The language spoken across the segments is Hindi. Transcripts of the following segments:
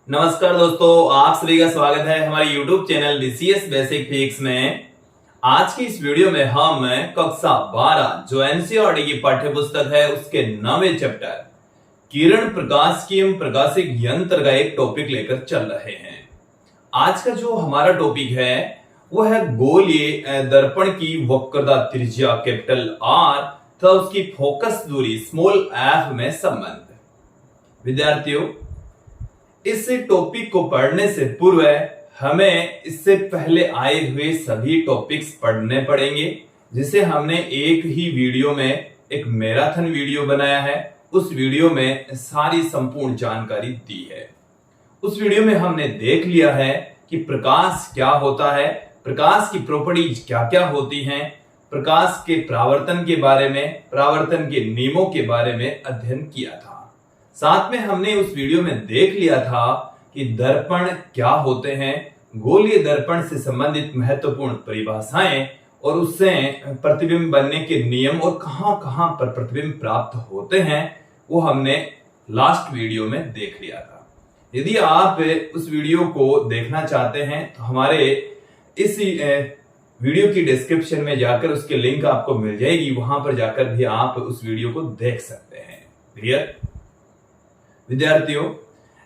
नमस्कार दोस्तों, आप सभी का स्वागत है हमारे YouTube channel BCS basic physics में। आज की इस वीडियो में हम कक्षा 12 जो एनसीईआरटी की पाठ्य पुस्तक है उसके 9वें चैप्टर किरण प्रकाश की एवं प्रकाशिक यंत्र का एक टॉपिक लेकर चल रहे हैं। आज का जो हमारा टॉपिक है वो है गोलीय दर्पण की वक्रता त्रिज्या कैपिटल R तथा उसकी फोकस दूरी स्मॉल f में संबंध। विद्यार्थियों, इस टॉपिक को पढ़ने से पूर्व हमें इससे पहले आए हुए सभी टॉपिक्स पढ़ने पड़ेंगे, जिसे हमने एक ही वीडियो में एक मैराथन वीडियो बनाया है। उस वीडियो में सारी संपूर्ण जानकारी दी है। उस वीडियो में हमने देख लिया है कि प्रकाश क्या होता है, प्रकाश की प्रॉपर्टीज क्या क्या होती हैं, प्रकाश के परावर्तन के बारे में, परावर्तन के नियमों के बारे में अध्ययन किया था। साथ में हमने उस वीडियो में देख लिया था कि दर्पण क्या होते हैं, गोलीय दर्पण से संबंधित महत्वपूर्ण परिभाषाएं और उससे प्रतिबिंब बनने के नियम और कहां कहां पर प्रतिबिंब प्राप्त होते हैं वो हमने लास्ट वीडियो में देख लिया था। यदि आप उस वीडियो को देखना चाहते हैं तो हमारे इस वीडियो की डिस्क्रिप्शन में जाकर उसके लिंक आपको मिल जाएगी, वहां पर जाकर भी आप उस वीडियो को देख सकते हैं। क्लियर विद्यार्थियों,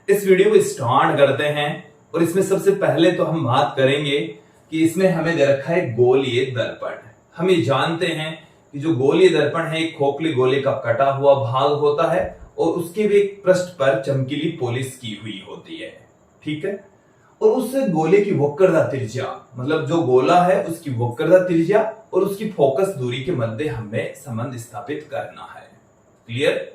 इस वीडियो को स्टार्ट करते हैं और इसमें सबसे पहले तो हम बात करेंगे कि इसमें हमें दे रखा है गोलीय दर्पण। हम ये जानते हैं कि जो गोलीय दर्पण है एक खोखले गोले का कटा हुआ भाग होता है और उसके भी एक पृष्ठ पर चमकीली पॉलिश की हुई होती है। ठीक है, और उस गोले की वक्रता त्रिज्या मतलब जो गोला है उसकी वक्रता त्रिज्या और उसकी फोकस दूरी के मध्य हमें संबंध स्थापित करना है। क्लियर,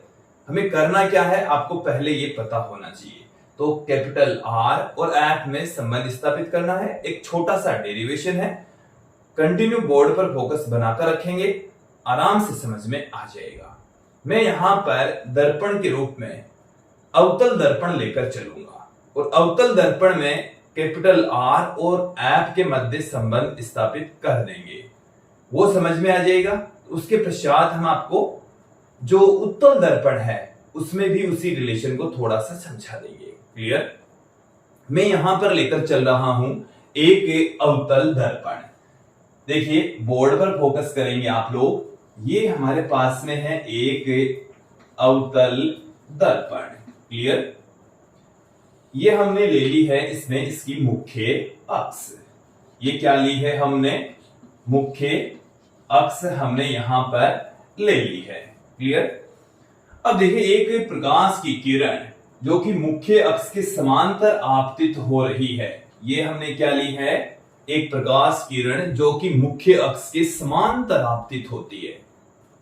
हमें करना क्या है आपको पहले ये पता होना चाहिए। तो कैपिटल R और F में संबंध स्थापित करना है। एक छोटा सा डेरिवेशन है, कंटिन्यू बोर्ड पर फोकस बनाकर रखेंगे, आराम से समझ में आ जाएगा। मैं यहां पर दर्पण के रूप में अवतल दर्पण लेकर चलूंगा और अवतल दर्पण में कैपिटल R और F के मध्य संबंध स्थापित कर देंगे, वो समझ में आ जाएगा। उसके पश्चात हम आपको जो उत्तल दर्पण है उसमें भी उसी रिलेशन को थोड़ा सा समझा देंगे। क्लियर, मैं यहां पर लेकर चल रहा हूं एक अवतल दर्पण। देखिए बोर्ड पर फोकस करेंगे आप लोग। ये हमारे पास में है एक अवतल दर्पण। क्लियर, ये हमने ले ली है इसमें इसकी मुख्य अक्ष। ये क्या ली है हमने, मुख्य अक्ष हमने यहां पर ले ली है। क्लियर, अब देखिए एक प्रकाश की किरण जो कि मुख्य अक्ष के समांतर आपतित हो रही है, ये हमने क्या ली है, एक प्रकाश किरण जो कि मुख्य अक्ष के समांतर आपतित होती है।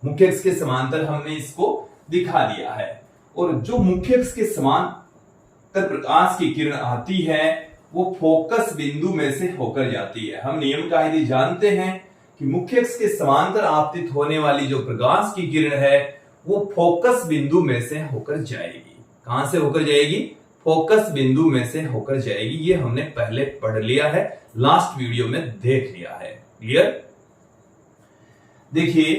मुख्य अक्ष के समांतर हमने इसको दिखा दिया है। और जो मुख्य अक्ष के समांतर प्रकाश की किरण आती है वो फोकस बिंदु में से होकर जाती है। हम नियम का यदि जानते हैं कि मुख्य अक्ष के समांतर आपतित होने वाली जो प्रकाश की किरण है वो फोकस बिंदु में से होकर जाएगी। कहां से होकर जाएगी, फोकस बिंदु में से होकर जाएगी। ये हमने पहले पढ़ लिया है, लास्ट वीडियो में देख लिया है। क्लियर, देखिए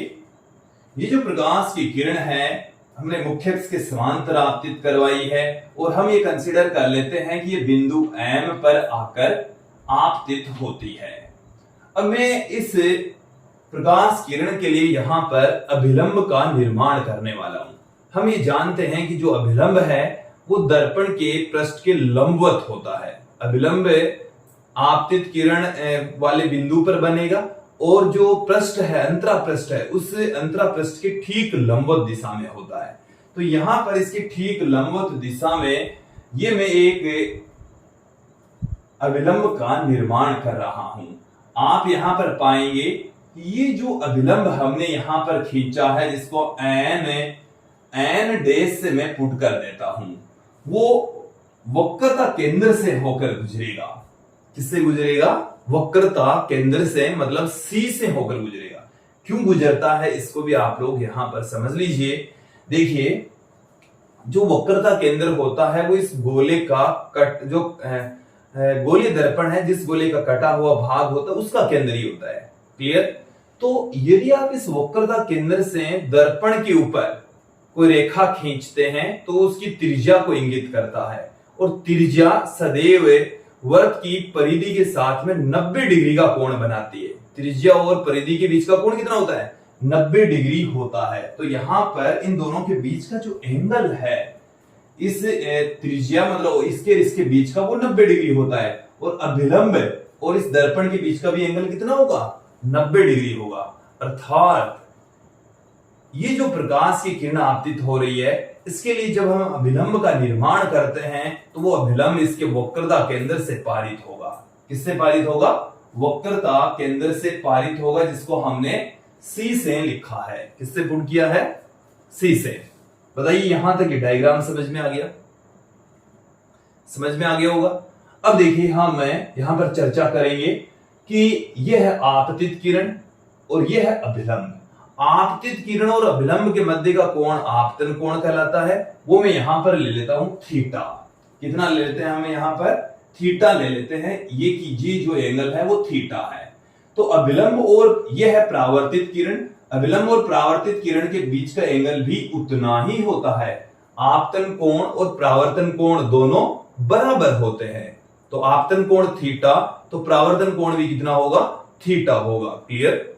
ये जो प्रकाश की किरण है हमने मुख्य अक्ष के समांतर आपतित करवाई है और हम ये कंसीडर कर लेते हैं कि ये बिंदु M पर आकर आपतित होती है। अब मैं इस प्रकाश किरण के लिए यहां पर अभिलंब का निर्माण करने वाला हूं। हम ये जानते हैं कि जो अभिलंब है वो दर्पण के पृष्ठ के लंबवत होता है। अभिलंब आपतित किरण वाले बिंदु पर बनेगा और जो पृष्ठ है अंतरा पृष्ठ है उस अंतरा पृष्ठ के ठीक लंबवत दिशा में होता है। तो यहां पर इसके ठीक लंबवत दिशा में ये मैं एक अभिलंब का निर्माण कर रहा हूं। आप यहां पर पाएंगे ये जो अभिलंब हमने यहां पर खींचा है जिसको एन डेश से मैं पुट कर देता हूं, वो वक्रता केंद्र से होकर गुजरेगा। किससे गुजरेगा, वक्रता केंद्र से मतलब सी से होकर गुजरेगा। क्यों गुजरता है इसको भी आप लोग यहां पर समझ लीजिए। देखिए जो वक्रता केंद्र होता है वो इस गोले का कट जो गोलीय दर्पण है जिस गोले का कटा हुआ भाग होता है उसका केंद्र ही होता है। क्लियर, तो यदि आप इस वक्रता केंद्र से दर्पण के ऊपर कोई रेखा खींचते हैं तो उसकी त्रिज्या को इंगित करता है और त्रिज्या सदैव वृत्त की परिधि के साथ में 90 डिग्री का कोण बनाती है। त्रिज्या और परिधि के बीच का कोण कितना होता है? 90 डिग्री होता है। तो यहां पर इन दोनों के बीच का जो एंगल है, इस त्रिज्या मतलब इसके बीच का वो 90 डिग्री होता है, और अभिलंब और इस दर्पण के बीच का भी एंगल कितना होगा? 90 डिग्री होगा। अर्थात ये जो प्रकाश की किरण आपतित हो रही है, इसके लिए जब हम अभिलंब का निर्माण करते हैं तो वो अभिलंब इसके वक्रता केंद्र से पारित होगा। किससे पारित होगा? वक्रता केंद्र से पारित होगा, जिसको हमने सी से लिखा है। किससे पुट किया है? सी से। बताइए यहां तक ये डायग्राम समझ में आ गया? समझ में आ गया होगा। अब देखिए हम यहां पर चर्चा करेंगे कि यह है आपतित किरण और यह है अभिलंब। आपतित किरण और अभिलंब के मध्य का कोण आपतन कोण कहलाता है। वो मैं यहां पर ले लेता हूं थीटा। कितना ले लेते हैं हम यहां पर? थीटा ले लेते हैं। ये कीजिए जो एंगल है वो थीटा है। तो अभिलंब और यह है परावर्तित किरण। अभिलंब और परावर्तित किरण के बीच का एंगल भी उतना ही होता है। आपतन कोण और परावर्तन कोण दोनों बराबर होते हैं। तो आपतन कोण थीटा, तो परावर्तन कोण भी कितना होगा? थीटा होगा। क्लियर?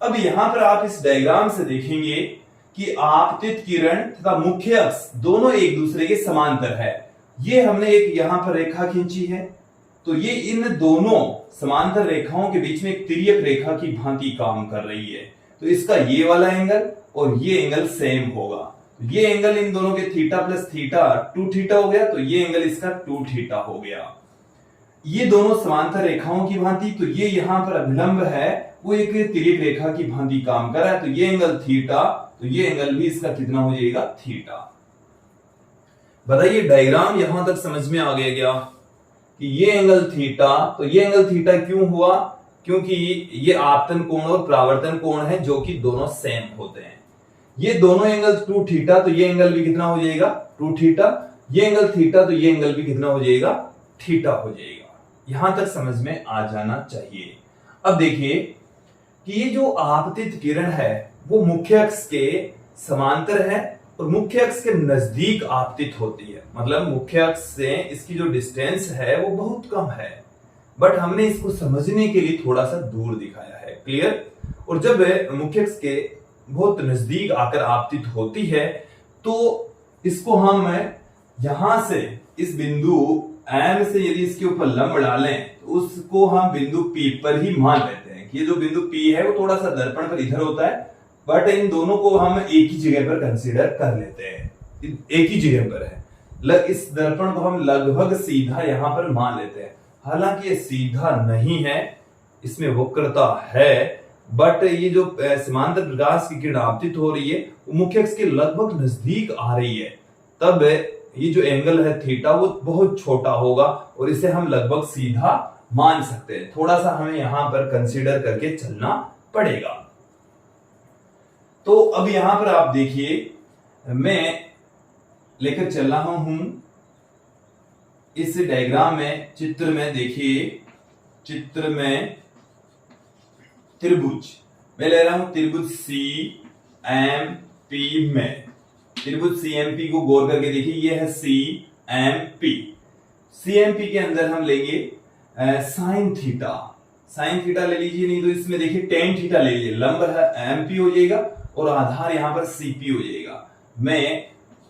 अब यहां पर आप इस डायग्राम से देखेंगे कि आपतित किरण तथा मुख्य अक्ष दोनों एक दूसरे के समांतर है। ये हमने एक यहां पर रेखा खींची है, तो ये इन दोनों समांतर रेखाओं के बीच में एक तिर्यक रेखा की भांति काम कर रही है। तो इसका ये वाला एंगल और ये एंगल सेम होगा। ये एंगल इन दोनों के थीटा प्लस थीटा 2 थीटा हो गया, तो ये एंगल इसका 2 थीटा हो गया। ये दोनों समांतर रेखाओं की भांति, तो ये यहां पर अभिलंब है, वो एक तिर्यक रेखा की भांति काम कर रहा है। तो ये एंगल थीटा, तो ये एंगल भी इसका कितना हो जाएगा? थीटा। बताइए डायग्राम यहां तक समझ में आ गया क्या? कि ये एंगल थीटा, तो ये एंगल थीटा क्यों हुआ? क्योंकि ये आपतन कोण और परावर्तन कोण है, जो कि दोनों सेम होते हैं। ये दोनों एंगल 2 थीटा, तो ये एंगल भी कितना हो जाएगा? 2 थीटा। ये एंगल थीटा, तो ये एंगल भी कितना हो जाएगा? थीटा हो जाएगा। यहां तक समझ में आ जाना चाहिए। अब देखिए कि ये जो आपतित किरण है वो मुख्य अक्ष के समांतर है और मुख्य अक्ष के नजदीक आपतित होती है। मतलब मुख्य अक्ष से इसकी जो डिस्टेंस है वो बहुत कम है, बट हमने इसको समझने के लिए थोड़ा सा दूर दिखाया है। क्लियर? और जब मुख्य अक्ष के बहुत नजदीक आकर आपतित होती है तो इसको हम यहां से इस बिंदु एम से यदि इसके ऊपर लंब डालें तो उसको हम बिंदु पी पर ही मान लेते हैं कि ये जो बिंदु पी है वो थोड़ा सा दर्पण पर इधर होता है, बट इन दोनों को हम एक ही जगह पर कंसीडर कर लेते हैं। एक ही जगह पर है। इस दर्पण को हम लगभग सीधा यहां पर मान लेते हैं। हालांकि ये सीधा नहीं है, इसमें वक्रता है, बट ये जो समांतर प्रकाश की किरण आपतित हो रही है वो मुख्य अक्ष के लगभग नजदीक आ रही है। तब ये जो एंगल है थीटा वो बहुत छोटा होगा और इसे हम लगभग सीधा मान सकते हैं। थोड़ा सा हमें यहां पर कंसीडर करके चलना पड़ेगा। तो अब यहां पर आप देखिए, मैं लेकर चल रहा हूं इस डायग्राम में, चित्र में देखिए, चित्र में त्रिभुज मैं ले रहा हूं, त्रिभुज सी एम पी में। त्रिभुज सी एम पी को गौर करके देखिए, ये है C M P. C M P के अंदर हम लेंगे साइन थीटा। साइन थीटा ले लीजिए, नहीं तो इसमें देखिए टेन थीटा ले लीजिए। लंब है एम पी हो जाएगा और आधार यहां पर सी पी हो जाएगा। मैं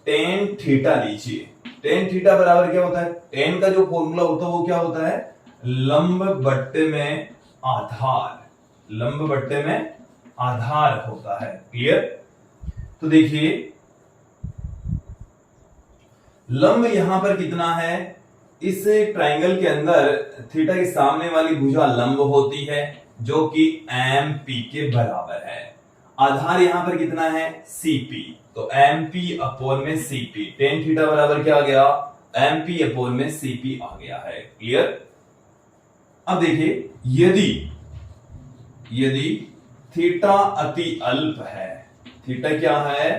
टेन थीटा लीजिए। टेन थीटा बराबर क्या होता है? टेन का जो फॉर्मूला होता है वो क्या होता है? लंब बट्टे में आधार। लंब बट्टे में आधार होता है। क्लियर? तो देखिए लंब यहां पर कितना है? इस ट्राइंगल के अंदर थीटा के सामने वाली भुजा लंब होती है जो कि एम पी के बराबर है। आधार यहां पर कितना है? सीपी। तो एम पी अपॉन में सीपी। टेन थीटा बराबर क्या आ गया? एम पी अपॉन में सीपी आ गया है। क्लियर? अब देखिए यदि थीटा अति अल्प है, थीटा क्या है?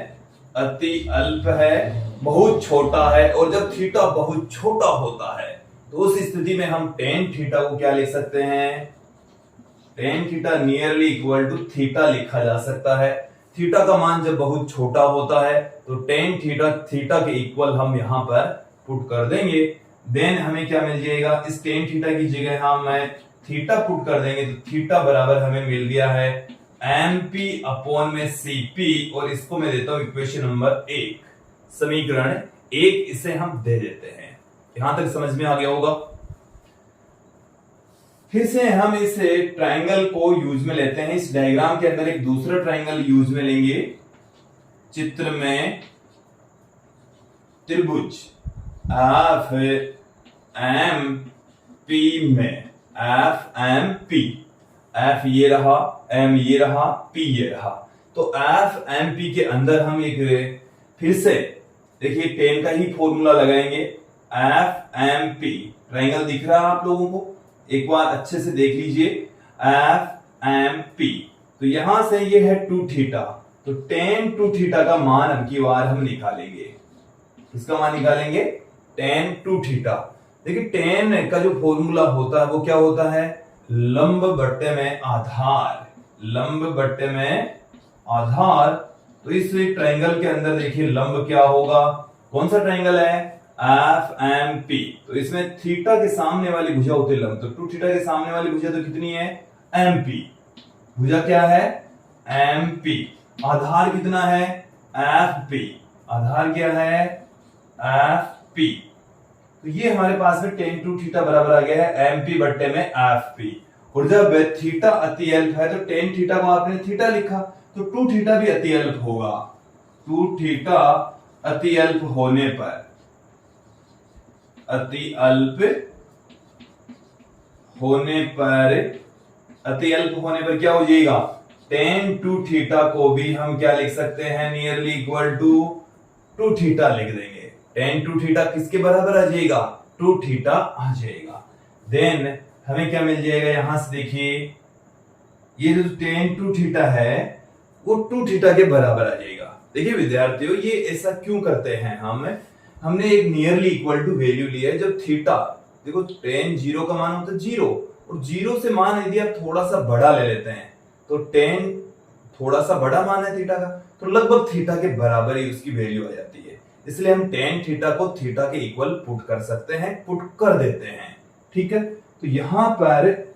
अति अल्प है, बहुत छोटा है, और जब थीटा बहुत छोटा होता है तो उस स्थिति में हम टेन थीटा को क्या लिख सकते हैं? Tan theta nearly equal to theta लिखा जा सकता है। थीटा का मान जब बहुत छोटा होता है तो टेन थीटा थीटा के इक्वल हम यहां पर पुट कर देंगे। देन हमें क्या मिल जाएगा, इस टेन थीटा की जगह हम थीटा पुट कर देंगे तो थीटा बराबर हमें मिल गया है MP अपॉन में CP, और इसको मैं देता हूं इक्वेशन नंबर 1, समीकरण 1 इसे हम दे देते हैं। यहां तक समझ में आ गया होगा। फिर से हम इस ट्रायंगल को यूज में लेते हैं। इस डायग्राम के अंदर एक दूसरा ट्रायंगल यूज में लेंगे। चित्र में त्रिभुज FMP में FMP, F ये रहा, M ये रहा, P ये रहा। तो FMP के अंदर हम एक फिर से देखिए टेन का ही फॉर्मूला लगाएंगे। FMP ट्रायंगल दिख रहा है आप लोगों को, एक बार अच्छे से देख लीजिए। FMP तो यहां से ये है 2 थीटा, तो tan 2 थीटा का मान अब की बार हम निकालेंगे। इसका मान निकालेंगे tan 2 थीटा। देखिए tan का जो फॉर्मूला होता है वो क्या होता है, लंब बट्टे में आधार, लंब बट्टे में आधार। तो इस ट्रायंगल के अंदर देखिए लंब क्या होगा, कौन सा ट्रायंगल है, FMP। तो इसमें थीटा के सामने वाली भुजा होती है लंब, तो 2 थीटा के सामने वाली भुजा तो कितनी है, MP। भुजा क्या है, MP। आधार कितना है, FP। आधार क्या है, FP। तो ये हमारे पास में tan 2 थीटा बराबर आ गया है MP बट्टे में FP। और जब थीटा अतियल्प है तो tan थीटा को आपने थीटा लिखा, तो 2 थीटा भी अतियल्प होगा। 2 थीटा अतियल्प होने पर, अतियल्प होने पर क्या हो जाएगा, tan 2 थीटा को भी हम क्या लिख सकते हैं, नियरली इक्वल टू 2 थीटा लिख देंगे। tan 2 थीटा किसके बराबर आ जाएगा, 2 थीटा आ जाएगा। देन हमें क्या मिल जाएगा, यहां से देखिए ये जो tan 2 थीटा है वो 2 थीटा के बराबर आ जाएगा। देखिए विद्यार्थियों, ये ऐसा क्यों करते हैं, हमने एक नियरली इक्वल टू वैल्यू लिया है। जब थीटा देखो tan 0 का मान होता है 0, और 0 से मान यदि आप थोड़ा सा बड़ा ले लेते हैं तो tan थोड़ा सा बड़ा मान है थीटा का, तो लगभग थीटा के बराबर ही उसकी वैल्यू आ जाती है। इसलिए हम tan थीटा को थीटा के इक्वल पुट कर सकते हैं, पुट कर देते हैं। ठीक है, तो यहां पर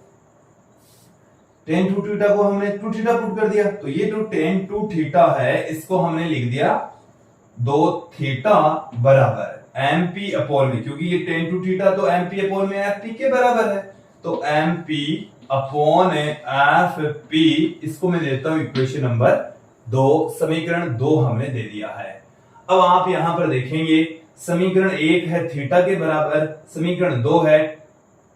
tan 2 थीटा को हमने 2 थीटा पुट कर दिया, तो ये जो tan 2 थीटा है इसको हमने लिख दिया 2 थीटा बराबर MP अपॉन में, क्योंकि ये tan 2 थीटा तो MP अपॉन में FP के बराबर है, तो MP अपॉन FP, इसको मैं देता हूं इक्वेशन नंबर 2, समीकरण 2 हमने दे दिया है। अब आप यहां पर देखेंगे समीकरण 1 है थीटा के बराबर, समीकरण 2 है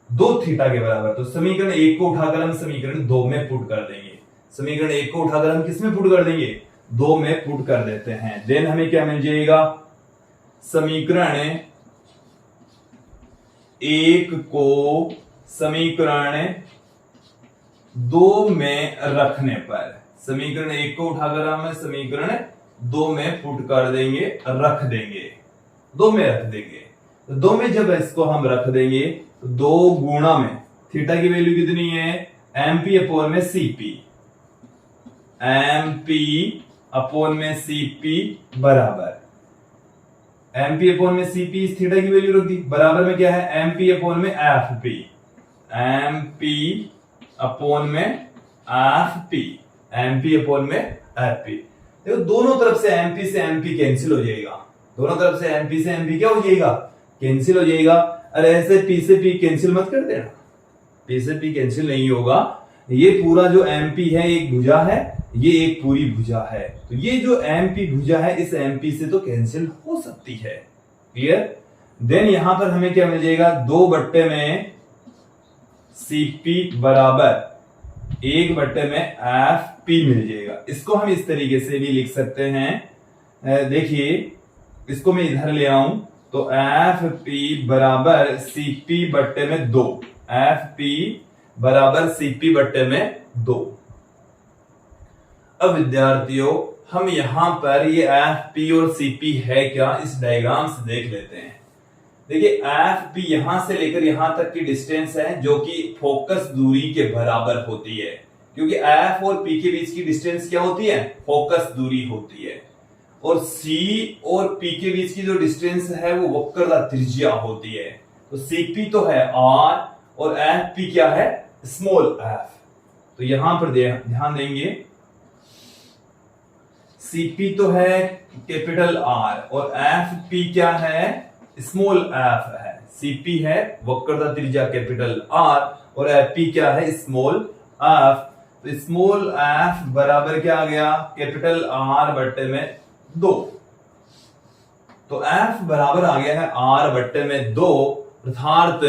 2 थीटा के बराबर, तो समीकरण 1 को उठाकर हम समीकरण 2 में पुट कर देंगे। समीकरण 1 को उठाकर हम किस में पुट कर देंगे, 2 में पुट कर देते हैं। देन हमें क्या मिल जाएगा, समीकरण 1 को समीकरण 2 में रखने पर, समीकरण 1 को उठाकर हम समीकरण 2 में पुट कर देंगे, रख देंगे, 2 में रख देंगे। तो 2 में जब इसको हम रख देंगे तो 2 गुणा में थीटा की वैल्यू कितनी है, MP अपॉन में CP, MP अपॉन में CP बराबर MP अपॉन में CP, इस थीटा की वैल्यू रख दी, बराबर में क्या है MP अपॉन में FP, MP अपॉन में FP, MP अपॉन में FP। देखो दोनों तरफ से MP से MP कैंसिल हो जाएगा, दोनों तरफ से MP से MP क्या हो जाएगा, कैंसिल हो जाएगा। अरे ऐसे P से P कैंसिल मत कर देना, P से P कैंसिल नहीं होगा। ये पूरा जो MP है एक भुजा है, ये एक पूरी भुजा है, तो ये जो MP भुजा है इस MP से तो कैंसिल हो सकती है। क्लियर। देन यहां पर हमें क्या मिल जाएगा, 2 बट्टे में CP बराबर 1 बट्टे में FP मिल जाएगा। इसको हम इस तरीके से भी लिख सकते हैं, देखिए इसको मैं इधर ले आऊं तो FP बराबर CP बट्टे में 2, FP बराबर CP बट्टे में 2। अब विद्यार्थियों हम यहां पर ये FP और CP है क्या, इस डायग्राम से देख लेते हैं। देखिए FP यहां से लेकर यहां तक की डिस्टेंस है जो कि फोकस दूरी के बराबर होती है, क्योंकि F और P के बीच की डिस्टेंस क्या होती है, फोकस दूरी होती है। और C और P के बीच की जो डिस्टेंस है वो वक्रता त्रिज्या होती है। तो CP तो है R और FP क्या है, स्मॉल f। तो यहां पर ध्यान देंगे, CP तो है कैपिटल R और FP क्या है, स्मॉल f है। CP है वक्रता त्रिज्या कैपिटल R और FP क्या है, स्मॉल f। तो स्मॉल f बराबर क्या आ गया, कैपिटल R बट्टे में 2। तो f बराबर आ गया है R बट्टे में 2, अर्थात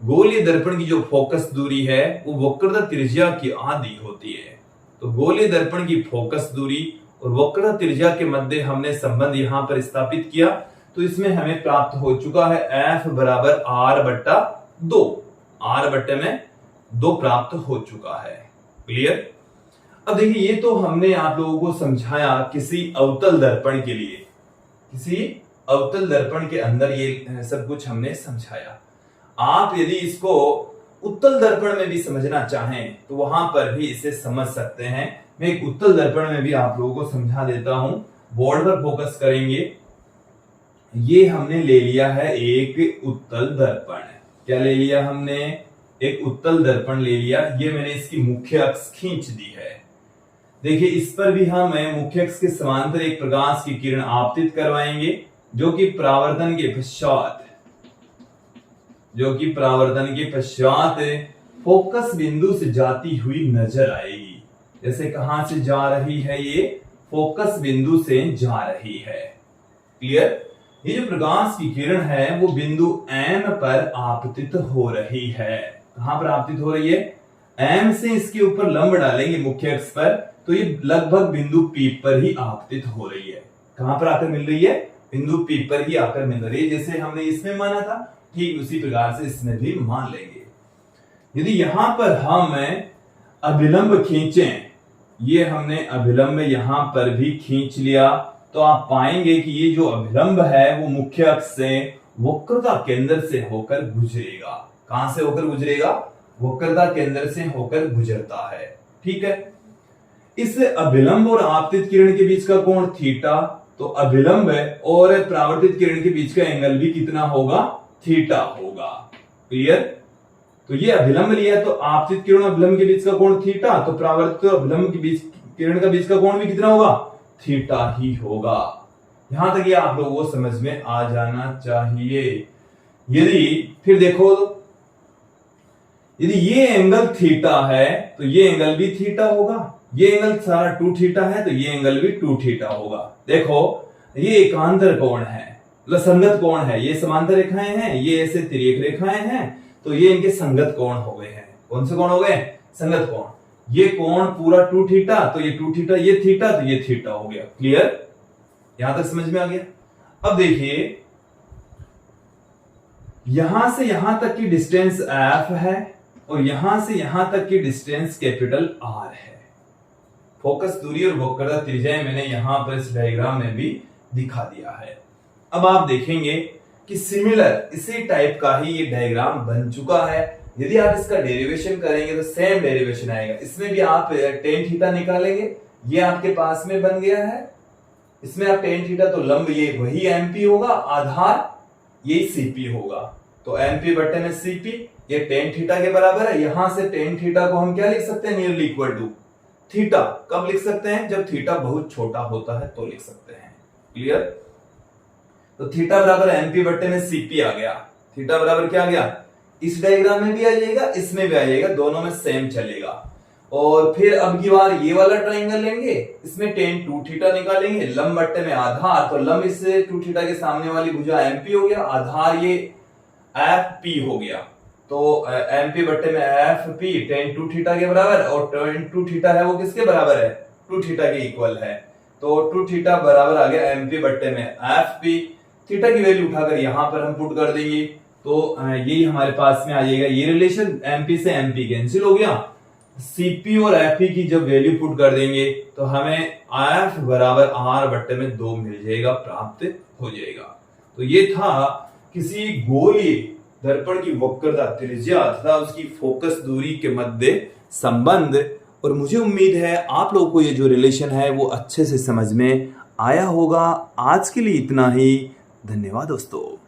गोलीय दर्पण की जो फोकस दूरी है वो वक्रता त्रिज्या की आधी होती है। तो गोलीय दर्पण की फोकस दूरी और वक्रता त्रिज्या के मध्य हमने संबंध यहां पर स्थापित किया, तो इसमें हमें प्राप्त हो चुका है f बराबर R बट्टा 2, R बट्टे में 2 प्राप्त हो चुका है। क्लियर। अब देखिए, ये तो हमने आप लोगों को समझाया किसी अवतल दर्पण के लिए, किसी अवतल दर्पण के अंदर ये सब कुछ हमने समझाया। आप यदि इसको उत्तल दर्पण में भी समझना चाहें तो वहां पर भी इसे समझ सकते हैं। मैं एक उत्तल दर्पण में भी आप लोगों को समझा देता हूं। बोर्ड पर फोकस करेंगे। ये हमने ले लिया है एक उत्तल दर्पण। क्या ले लिया हमने, एक उत्तल दर्पण ले लिया। ये मैंने इसकी मुख्य अक्ष खींच दी है। देखिए, इस पर भी हम मुख्य अक्ष के समांतर एक प्रकाश की किरण आपतित करवाएंगे जो कि परावर्तन के पश्चात फोकस बिंदु से जाती हुई नजर आएगी। जैसे कहां से जा रही है, ये फोकस बिंदु से जा रही है। क्लियर। ये जो प्रकाश की किरण है वो बिंदु M पर आपतित हो रही है। कहां पर आपतित हो रही है, M से इसके ऊपर लंब डालेंगे मुख्य अक्ष पर, तो ये लगभग बिंदु P पर ही आपतित हो रही है। कहां पर आकर मिल रही है, बिंदु P पर ही आकर मिल रही है। जैसे हमने इसमें माना था, ठीक उसी प्रकार से इसमें भी मान लेंगे। यदि यहां पर हम अभिलंब खींचें, ये हमने अभिलंब यहां पर भी खींच लिया, तो आप पाएंगे कि ये जो अभिलंब है वो मुख्य अक्ष से वक्रता केंद्र से होकर गुजरेगा। कहां से होकर गुजरेगा, वक्रता केंद्र से होकर गुजरता है। ठीक है। इस अभिलंब और आपतित किरण के बीच का कोण थीटा, तो अभिलंब और परावर्तित किरण के बीच का एंगल भी कितना होगा, थीटा होगा। क्लियर। तो ये अभिलंब लिया, तो आपतित किरण अभिलंब के बीच का कोण थीटा, तो परावर्तित अभिलंब के बीच किरण का बीच का कोण भी कितना होगा, थीटा ही होगा। यहां तक ये आप लोगों को समझ में आ जाना चाहिए। यदि फिर देखो, यदि ये एंगल थीटा है तो ये एंगल भी थीटा होगा। ये एंगल सारा 2 थीटा है तो ये एंगल भी 2 थीटा होगा। देखो, ये एकांतर कोण है, मतलब संगत कोण है। ये समांतर रेखाएं हैं, ये ऐसे तिर्यक रेखाएं हैं, तो ये इनके संगत कोण हो गए हैं। कौन से कोण हो गए, संगत कोण। ये कोण पूरा 2 थीटा, तो ये 2 थीटा, ये थीटा, तो ये थीटा हो गया। क्लियर। यहां तक समझ में आ गया। अब देखिए, यहां से यहां तक की डिस्टेंस f है और यहां से यहां तक की डिस्टेंस कैपिटल R है। फोकस दूरी और वक्रता त्रिज्या मैंने यहां पर इस डायग्राम में भी दिखा दिया है। अब आप देखेंगे कि सिमिलर इसी टाइप का ही ये डायग्राम बन चुका है। यदि आप इसका डेरिवेशन करेंगे तो सेम डेरिवेशन आएगा। इसमें भी आप tan थीटा निकालेंगे, ये आपके पास में बन गया है। इसमें आप tan थीटा, तो लंब ये वही MP होगा, आधार ये CP होगा। तो MP बट्टे में CP, ये tan थीटा के बराबर है। यहां से tan थीटा को हम क्या लिख सकते हैं, नियरली इक्वल टू थीटा। कब लिख सकते हैं, जब थीटा बहुत छोटा होता है तो लिख सकते हैं। क्लियर। तो थीटा बराबर MP बट्टे में CP आ गया। थीटा बराबर क्या आ गया, इस डायग्राम में भी आ जाएगा, इसमें भी आ जाएगा, दोनों में सेम चलेगा। और फिर अब की बार ये वाला ट्राइंगल लेंगे, इसमें tan 2 थीटा निकालेंगे, लंब बट्टे में आधार, तो लंब इससे 2 थीटा के सामने वाली भुजा MP हो गया, आधार ये FP हो गया। तो MP बट्टे में FP tan 2 थीटा के बराबर, और tan 2 थीटा है वो किसके बराबर है, 2 थीटा के इक्वल है। तो 2 थीटा बराबर आ गया MP बट्टे में FP। थीटा की वैल्यू उठाकर यहां पर हम पुट कर देंगे, तो यही हमारे पास में आ जाएगा। ये रिलेशन MP से MP कैंसिल हो गया। CP और FP की जब वैल्यू पुट कर देंगे तो हमें F बराबर R बट्टे में 2 मिल जाएगा, प्राप्त हो जाएगा। तो ये था किसी गोलीय दर्पण की वक्रता त्रिज्या तथा उसकी फोकस दूरी के मध्य संबंध। और मुझे उम्मीद है आप लोगों को ये जो रिलेशन है वो अच्छे से समझ में आया होगा। आज के लिए इतना ही। धन्यवाद दोस्तों।